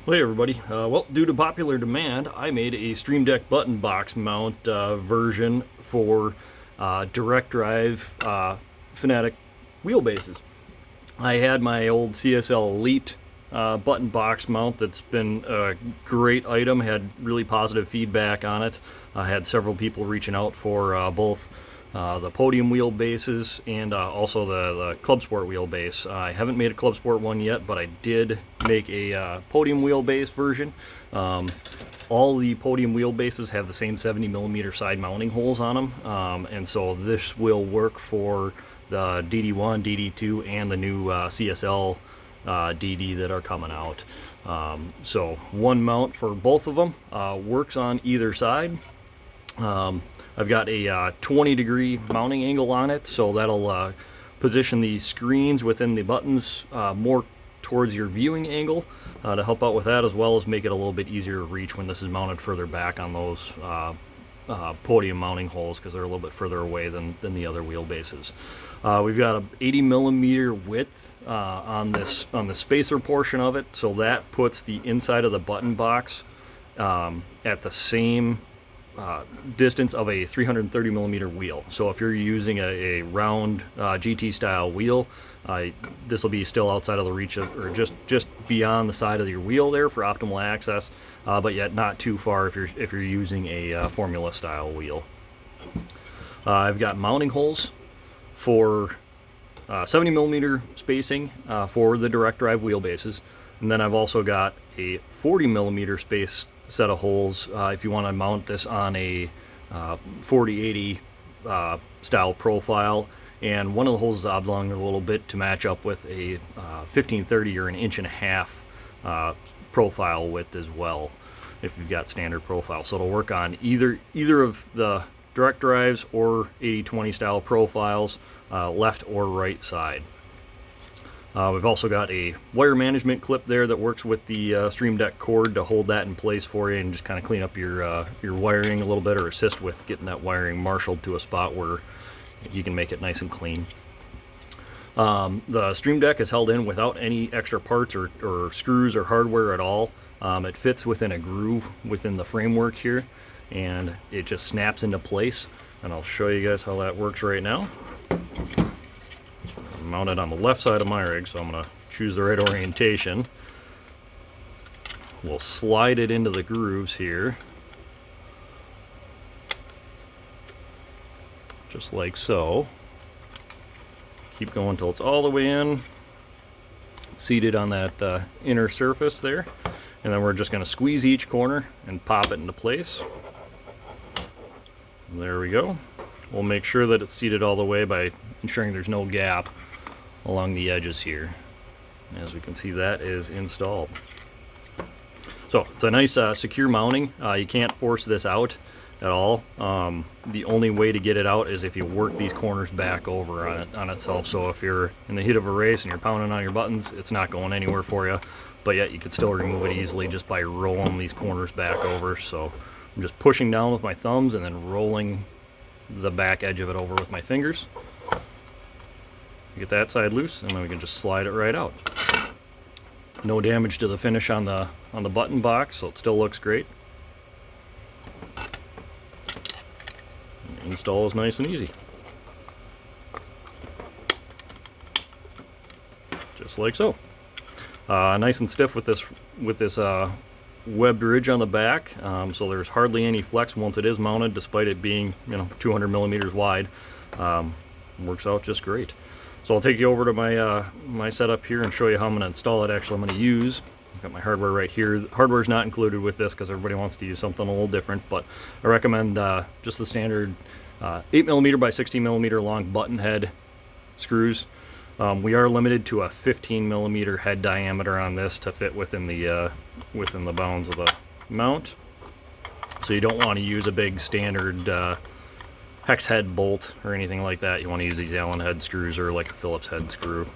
Well, hey everybody. Well, due to popular demand, I made a Stream Deck button box mount version for direct drive Fanatic wheelbases. I had my old CSL Elite button box mount that's been a great item, had really positive feedback on it. I had several people reaching out for both the Podium wheelbases and also the Club Sport wheelbase. I haven't made a Club Sport one yet, but I did make a Podium wheelbase version. All the Podium wheelbases have the same 70mm side mounting holes on them, and so this will work for the DD1, DD2, and the new CSL DD that are coming out. So one mount for both of them works on either side. I've got a 20-degree mounting angle on it, so that'll position the screens within the buttons more towards your viewing angle to help out with that, as well as make it a little bit easier to reach when this is mounted further back on those Podium mounting holes, because they're a little bit further away than the other wheelbases. We've got an 80mm width on the spacer portion of it, so that puts the inside of the button box at the same distance of a 330mm wheel. So if you're using a round GT style wheel, this will be still outside of the reach of, or just beyond the side of your wheel there for optimal access, but yet not too far if you're using a Formula style wheel. I've got mounting holes for 70mm spacing for the direct drive wheelbases, and then I've also got a 40mm space set of holes if you want to mount this on a 4080 style profile, and one of the holes is oblong a little bit to match up with a 1530 or an 1.5 profile width as well, if you've got standard profile. So it'll work on either of the direct drives or 80/20 style profiles, left or right side. We've also got a wire management clip there that works with the Stream Deck cord to hold that in place for you and just kind of clean up your wiring a little bit, or assist with getting that wiring marshaled to a spot where you can make it nice and clean. The Stream Deck is held in without any extra parts or screws or hardware at all. It fits within a groove within the framework here, and it just snaps into place. And I'll show you guys how that works right now. Mounted on the left side of my rig, so I'm going to choose the right orientation. We'll slide it into the grooves here, just like so. Keep going until it's all the way in, seated on that inner surface there, and then we're just going to squeeze each corner and pop it into place. And there we go. We'll make sure that it's seated all the way by ensuring there's no gap along the edges here. As we can see, that is installed. So it's a nice secure mounting. You can't force this out at all. The only way to get it out is if you work these corners back over on itself. So if you're in the heat of a race and you're pounding on your buttons, it's not going anywhere for you, but yet you could still remove it easily just by rolling these corners back over. So I'm just pushing down with my thumbs and then rolling the back edge of it over with my fingers. Get that side loose, and then we can just slide it right out. No damage to the finish on the button box, so it still looks great. And install is nice and easy, just like so. Nice and stiff with this webbed ridge on the back, so there's hardly any flex once it is mounted, despite it being 200mm wide. Works out just great. So I'll take you over to my setup here and show you how I'm going to install it. Actually, I'm going to use, I've got my hardware right here. The hardware is not included with this because everybody wants to use something a little different, but I recommend just the standard 8mm by 16mm long button head screws. We are limited to a 15mm head diameter on this to fit within the bounds of the mount. So you don't want to use a big standard hex head bolt or anything like that. You want to use these Allen head screws or like a Phillips head screw.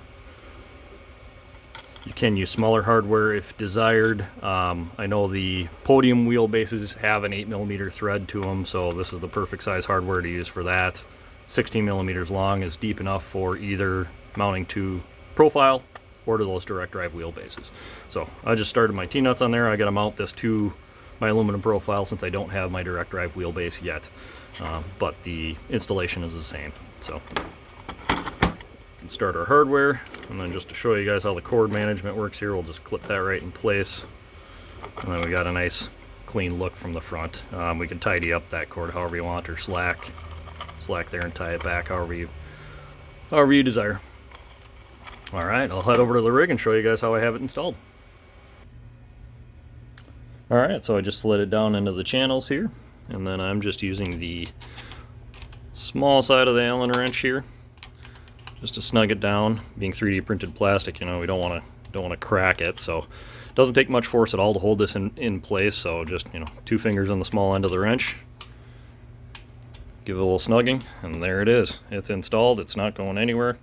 You can use smaller hardware if desired. I know the Podium wheelbases have an 8mm thread to them, so this is the perfect size hardware to use for that. 16mm long is deep enough for either mounting to profile or to those direct drive wheelbases. So I just started my T-nuts on there. I got to mount this to my aluminum profile since I don't have my direct drive wheelbase yet, but the installation is the same. So we can start our hardware, and then just to show you guys how the cord management works here, we'll just clip that right in place, and then we got a nice clean look from the front. We can tidy up that cord however you want, or slack there and tie it back however you desire. Alright, I'll head over to the rig and show you guys how I have it installed. Alright, so I just slid it down into the channels here, and then I'm just using the small side of the Allen wrench here just to snug it down. Being 3D printed plastic, you know, we don't want to crack it, so it doesn't take much force at all to hold this in place. So just, you know, 2 fingers on the small end of the wrench, give it a little snugging, and there it is. It's installed. It's not going anywhere.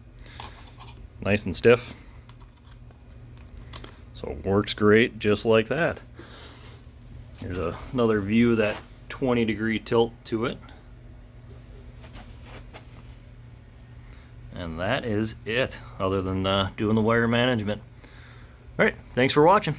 Nice and stiff. So it works great just like that. Here's another view of that 20-degree tilt to it. And that is it, other than doing the wire management. Alright, thanks for watching.